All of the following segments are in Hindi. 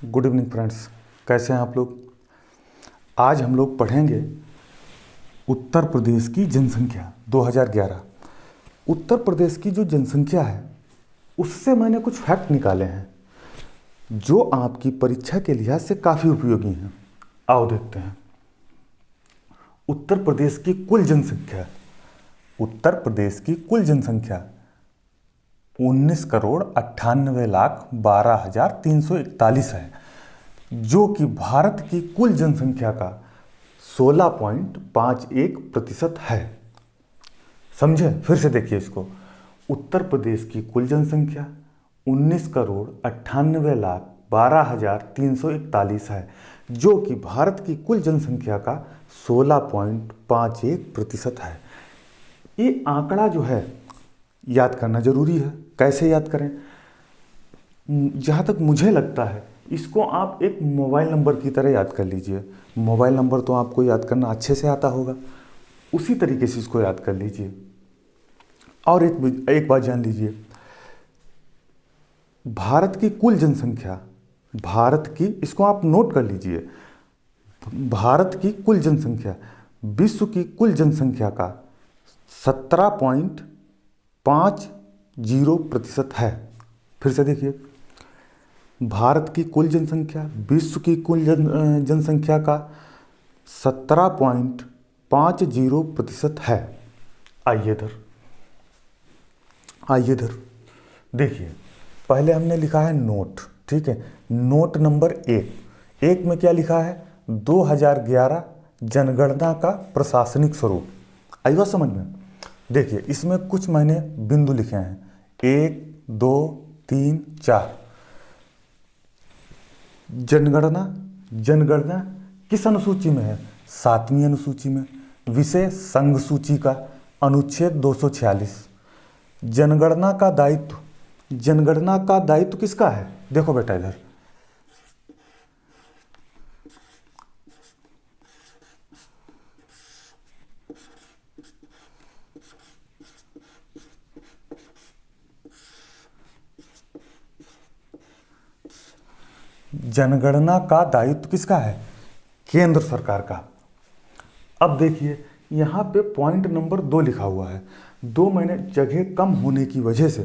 गुड इवनिंग फ्रेंड्स, कैसे हैं आप लोग। आज हम लोग पढ़ेंगे उत्तर प्रदेश की जनसंख्या 2011। उत्तर प्रदेश की जो जनसंख्या है उससे मैंने कुछ फैक्ट निकाले हैं जो आपकी परीक्षा के लिहाज से काफ़ी उपयोगी हैं। आओ देखते हैं। उत्तर प्रदेश की कुल जनसंख्या, उत्तर प्रदेश की कुल जनसंख्या 19,98,12,341 है, जो कि भारत की कुल जनसंख्या का 16.51% है। समझे? फिर से देखिए इसको। उत्तर प्रदेश की कुल जनसंख्या 19,98,12,341 है, जो कि भारत की कुल जनसंख्या का 16.51% है। ये आंकड़ा जो है याद करना जरूरी है। कैसे याद करें? जहाँ तक मुझे लगता है इसको आप एक मोबाइल नंबर की तरह याद कर लीजिए। मोबाइल नंबर तो आपको याद करना अच्छे से आता होगा, उसी तरीके से इसको याद कर लीजिए। और एक बात जान लीजिए, भारत की कुल जनसंख्या, भारत की, इसको आप नोट कर लीजिए, भारत की कुल जनसंख्या विश्व की कुल जनसंख्या का 17.50% है। फिर से देखिए, भारत की कुल जनसंख्या विश्व की कुल जनसंख्या का 17.50% है। आइए इधर देखिए, पहले हमने लिखा है नोट, ठीक है। नोट नंबर एक में क्या लिखा है? 2011 जनगणना का प्रशासनिक स्वरूप। आई बात समझ में? देखिए इसमें कुछ मैंने बिंदु लिखे हैं, 1 2 3 4। जनगणना किस अनुसूची में है? 7वीं अनुसूची में। विषय संघ सूची का अनुच्छेद 246। जनगणना का दायित्व किसका है? देखो बेटा इधर, जनगणना का दायित्व किसका है? केंद्र सरकार का। अब देखिए यहाँ पे पॉइंट नंबर 2 लिखा हुआ है। 2 मैंने जगह कम होने की वजह से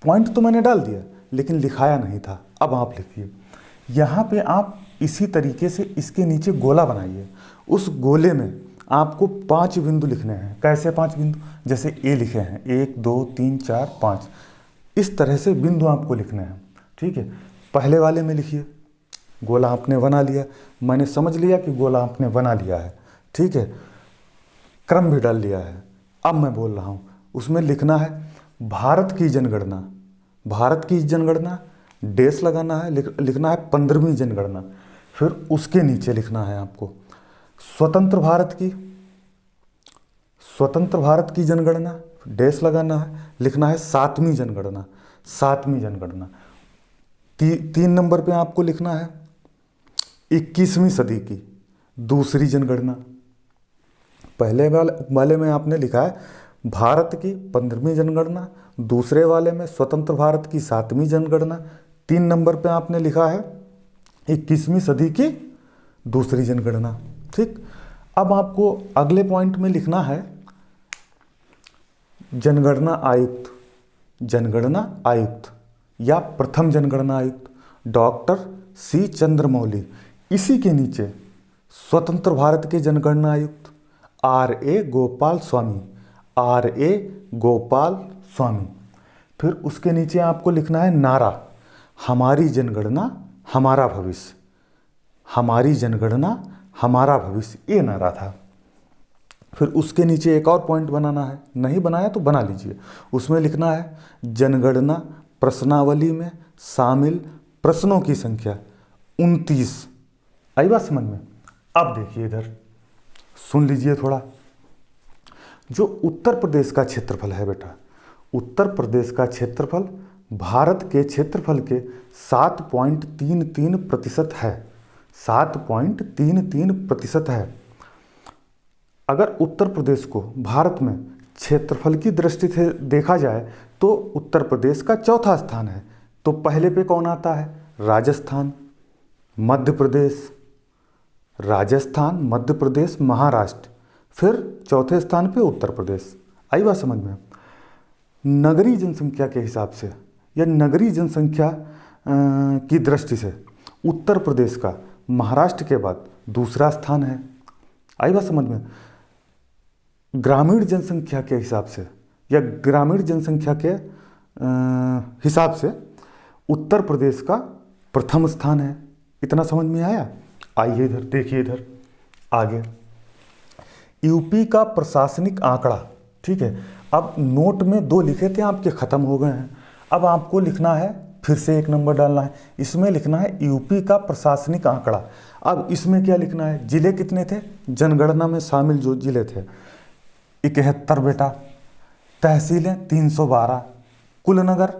पॉइंट तो मैंने डाल दिया लेकिन लिखाया नहीं था। अब आप लिखिए, यहाँ पे आप इसी तरीके से इसके नीचे गोला बनाइए। उस गोले में आपको 5 बिंदु लिखने हैं। कैसे 5 बिंदु? जैसे ए लिखे हैं, 1 2 3 4 5, इस तरह से बिंदु आपको लिखने हैं, ठीक है। पहले वाले में लिखिए, गोला आपने बना लिया, मैंने समझ लिया कि गोला आपने बना लिया है, ठीक है, क्रम भी डाल लिया है। अब मैं बोल रहा हूँ, उसमें लिखना है भारत की जनगणना, भारत की जनगणना डेस लगाना है, लिखना है 15वीं जनगणना। फिर उसके नीचे लिखना है आपको स्वतंत्र भारत की जनगणना, डेस लगाना है, लिखना है 7वीं जनगणना, 7वीं जनगणना। 3 नंबर पे आपको लिखना है 21वीं सदी की दूसरी जनगणना। पहले वाले में आपने लिखा है भारत की 15वीं जनगणना, दूसरे वाले में स्वतंत्र भारत की 7वीं जनगणना, 3 नंबर पे आपने लिखा है 21वीं सदी की दूसरी जनगणना, ठीक। अब आपको अगले पॉइंट में लिखना है जनगणना आयुक्त या प्रथम जनगणना आयुक्त डॉक्टर सी चंद्रमौली। इसी के नीचे स्वतंत्र भारत के जनगणना आयुक्त R.A. गोपाल स्वामी। फिर उसके नीचे आपको लिखना है नारा, हमारी जनगणना हमारा भविष्य, हमारी जनगणना हमारा भविष्य, ये नारा था। फिर उसके नीचे एक और पॉइंट बनाना है, नहीं बनाया तो बना लीजिए। उसमें लिखना है जनगणना प्रश्नावली में शामिल प्रश्नों की संख्या 29। आई बात समझ में? अब देखिए इधर, सुन लीजिए थोड़ा। जो उत्तर प्रदेश का क्षेत्रफल है बेटा, उत्तर प्रदेश का क्षेत्रफल भारत के क्षेत्रफल के 7.33% है, 7.33% है। अगर उत्तर प्रदेश को भारत में क्षेत्रफल की दृष्टि से देखा जाए तो उत्तर प्रदेश का चौथा स्थान है, तो पहले पे कौन आता है? राजस्थान, मध्य प्रदेश, राजस्थान, मध्य प्रदेश, महाराष्ट्र, फिर चौथे स्थान पे उत्तर प्रदेश। आई बात समझ में? नगरीय जनसंख्या के हिसाब से या नगरीय जनसंख्या की दृष्टि से उत्तर प्रदेश का महाराष्ट्र के बाद दूसरा स्थान है। आई बात समझ में? ग्रामीण जनसंख्या के हिसाब से या ग्रामीण जनसंख्या के हिसाब से उत्तर प्रदेश का प्रथम स्थान है। इतना समझ में आया? आइए इधर देखिए, इधर आगे यूपी का प्रशासनिक आंकड़ा। ठीक है, अब नोट में 2 लिखे थे आपके, ख़त्म हो गए हैं। अब आपको लिखना है, फिर से 1 नंबर डालना है। इसमें लिखना है यूपी का प्रशासनिक आंकड़ा। अब इसमें क्या लिखना है? जिले कितने थे जनगणना में शामिल जो जिले थे? 71 बेटा। तहसीलें 312, कुल नगर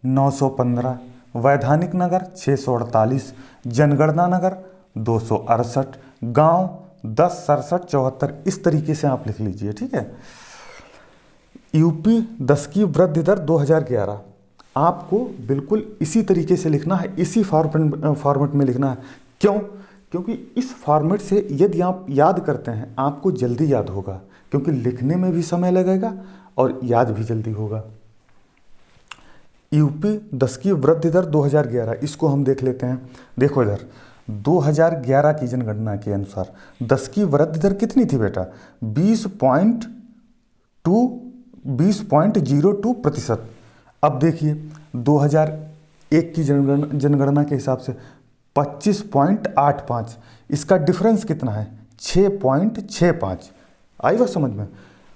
915, वैधानिक नगर 648, जनगणना नगर 268, गांव 10, 67, 74। इस तरीके से आप लिख लीजिए। ठीक है, यूपी 10 की वृद्धि दर 2011 आपको बिल्कुल इसी तरीके से लिखना है, इसी फॉर्मेट में लिखना है। क्यों? क्योंकि इस फॉर्मेट से यदि आप याद करते हैं आपको जल्दी याद होगा, क्योंकि लिखने में भी समय लगेगा और याद भी जल्दी होगा। यूपी 10 की वृद्धि दर 2011, इसको हम देख लेते हैं। देखो इधर 2011 की जनगणना के अनुसार 10 की वृद्धि दर कितनी थी बेटा? 20.02%। अब देखिए 2001 की जनगणना के हिसाब से 25.85, इसका डिफरेंस कितना है? 6.65। आई बात समझ में?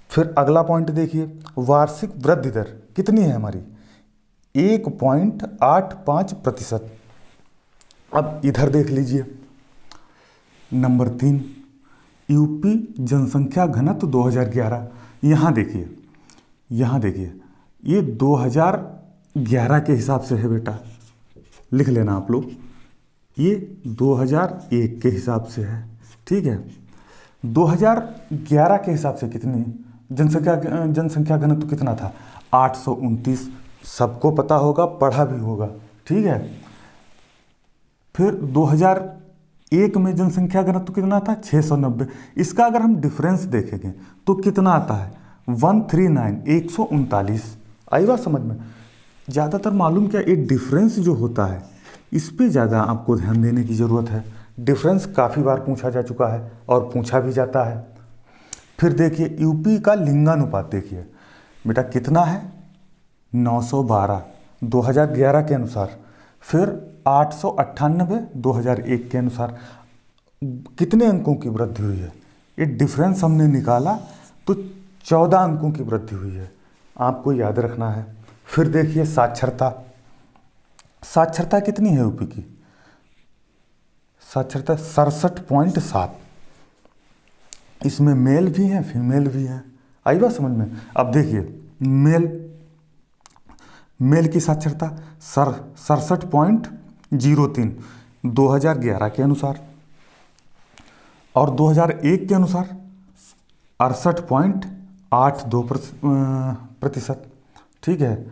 फिर अगला पॉइंट देखिए, वार्षिक वृद्धि दर कितनी है हमारी? 1.85%। अब इधर देख लीजिए नंबर 3, यूपी जनसंख्या घनत्व 2011। यहाँ देखिए ये 2011 के हिसाब से है बेटा, लिख लेना आप लोग। ये 2001 के हिसाब से है। ठीक है, 2011 के हिसाब से कितनी जनसंख्या घनत्व कितना था? 829। सबको पता होगा, पढ़ा भी होगा। ठीक है, फिर 2001 में जनसंख्या घनत्व कितना था? 690। इसका अगर हम डिफरेंस देखेंगे तो कितना आता है? 139, 139। आई बात समझ में? ज़्यादातर मालूम क्या, ये डिफरेंस जो होता है इस पे ज़्यादा आपको ध्यान देने की ज़रूरत है। डिफरेंस काफ़ी बार पूछा जा चुका है और पूछा भी जाता है। फिर देखिए यूपी का लिंगानुपात देखिए बेटा कितना है? 912 2011 के अनुसार, फिर 898 2001 के अनुसार। कितने अंकों की वृद्धि हुई है? ये डिफरेंस हमने निकाला तो 14 अंकों की वृद्धि हुई है, आपको याद रखना है। फिर देखिए साक्षरता कितनी है यूपी की? साक्षरता 67.7। इसमें मेल भी हैं फीमेल भी हैं। आई बात समझ में? अब देखिए मेल की साक्षरता 67.03 2011 के अनुसार, और 2001 के अनुसार 68.82%। ठीक है,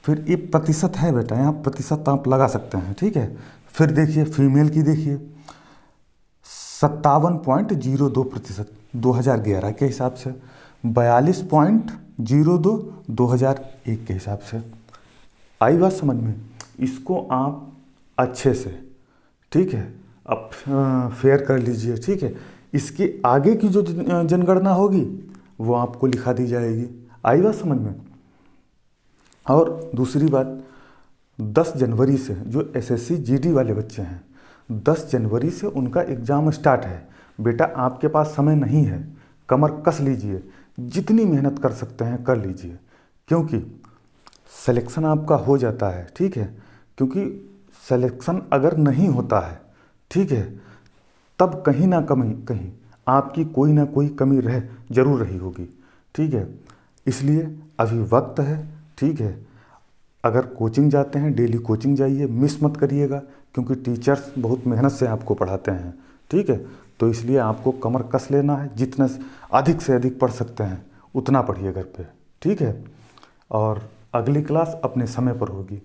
फिर ये प्रतिशत है बेटा, यहाँ प्रतिशत आप लगा सकते हैं। ठीक है, फिर देखिए फीमेल की देखिए 57.02% 2011 के हिसाब से, 42.02 2001 के हिसाब से। आई बात समझ में? इसको आप अच्छे से, ठीक है, अब फेयर कर लीजिए। ठीक है, इसके आगे की जो जनगणना होगी वो आपको लिखा दी जाएगी। आई बात समझ में? और दूसरी बात, 10 जनवरी से जो एसएससी जीडी वाले बच्चे हैं, 10 जनवरी से उनका एग्ज़ाम स्टार्ट है। बेटा आपके पास समय नहीं है, कमर कस लीजिए, जितनी मेहनत कर सकते हैं कर लीजिए, क्योंकि सिलेक्शन आपका हो जाता है। ठीक है, क्योंकि सिलेक्शन अगर नहीं होता है, ठीक है, तब कहीं ना कहीं आपकी कोई ना कोई कमी जरूर रही होगी। ठीक है, इसलिए अभी वक्त है। ठीक है, अगर कोचिंग जाते हैं डेली कोचिंग जाइए, मिस मत करिएगा, क्योंकि टीचर्स बहुत मेहनत से आपको पढ़ाते हैं। ठीक है, तो इसलिए आपको कमर कस लेना है, जितना अधिक से अधिक पढ़ सकते हैं उतना पढ़िए घर पे। ठीक है, और अगली क्लास अपने समय पर होगी।